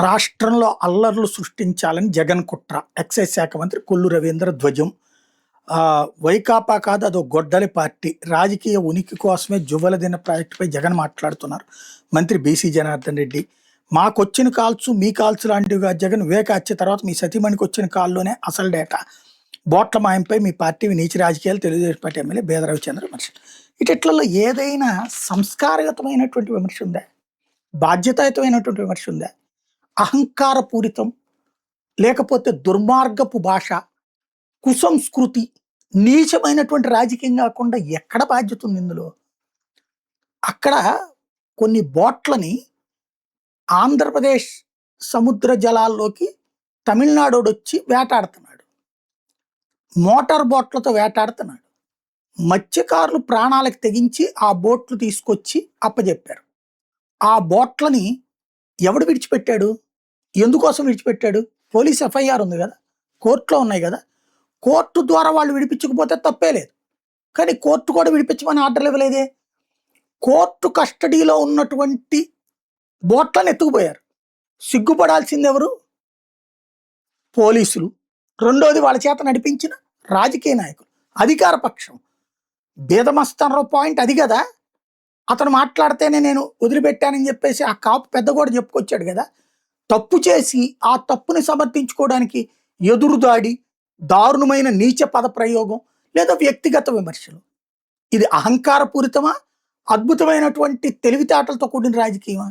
రాష్ట్రంలో అల్లర్లు సృష్టించాలని జగన్ కుట్ర. ఎక్సైజ్ శాఖ మంత్రి కొల్లు రవీంద్ర ధ్వజం. వైకాపా కాదు, అదో గొడ్డలి పార్టీ. రాజకీయ ఉనికి కోసమే జువ్వలదిన ప్రాజెక్టుపై జగన్ మాట్లాడుతున్నారు. మంత్రి బీసీ జనార్దన్ రెడ్డి, మాకొచ్చిన కాల్స్ మీ కాల్స్ లాంటివిగా జగన్. వివేక హత్య తర్వాత మీ సతీమణికి వచ్చిన కాల్లోనే అసలు డేటా. బోట్ల మాయంపై మీ పార్టీ నీచి రాజకీయాలు. తెలుగుదేశం పార్టీ ఎమ్మెల్యే బేద రవిచంద్ర విమర్శ. ఇట్లలో ఏదైనా సంస్కారగతమైనటువంటి విమర్శ ఉందా? బాధ్యతాయుతమైనటువంటి విమర్శ ఉందా? అహంకారపూరితం, లేకపోతే దుర్మార్గపు భాష, కుసంస్కృతి, నీచమైనటువంటి రాజకీయం కాకుండా ఎక్కడ బాధ్యత ఉంది ఇందులో? అక్కడ కొన్ని బోట్లని ఆంధ్రప్రదేశ్ సముద్ర జలాల్లోకి తమిళనాడు వచ్చి వేటాడుతున్నాడు. మోటార్ బోట్లతో వేటాడుతున్నాడు. మత్స్యకారులు ప్రాణాలకు తెగించి ఆ బోట్లు తీసుకొచ్చి అప్పచెప్పారు. ఆ బోట్లని ఎవడు విడిచిపెట్టాడు? ఎందుకోసం విడిచిపెట్టాడు? పోలీస్ ఎఫ్ఐఆర్ ఉంది కదా, కోర్టులో ఉన్నాయి కదా. కోర్టు ద్వారా వాళ్ళు విడిపించకపోతే తప్పే లేదు, కానీ కోర్టు కూడా విడిపించమని ఆర్డర్లు ఇవ్వలేదే. కోర్టు కస్టడీలో ఉన్నటువంటి బోట్లను ఎత్తుకుపోయారు. సిగ్గుపడాల్సింది ఎవరు? పోలీసులు. రెండోది వాళ్ళ చేత నడిపించిన రాజకీయ నాయకులు, అధికార పక్షం. బేదమస్తానరావు పాయింట్ అది కదా. అతను మాట్లాడితేనే నేను వదిలిపెట్టానని చెప్పేసి ఆ కాపు పెద్ద కూడా చెప్పుకొచ్చాడు కదా. తప్పు చేసి ఆ తప్పుని సమర్థించుకోవడానికి ఎదురుదాడి, దారుణమైన నీచ పద ప్రయోగం, లేదా వ్యక్తిగత విమర్శలు. ఇది అహంకారపూరితమా, అద్భుతమైనటువంటి తెలివితేటలతో కూడిన రాజకీయమా?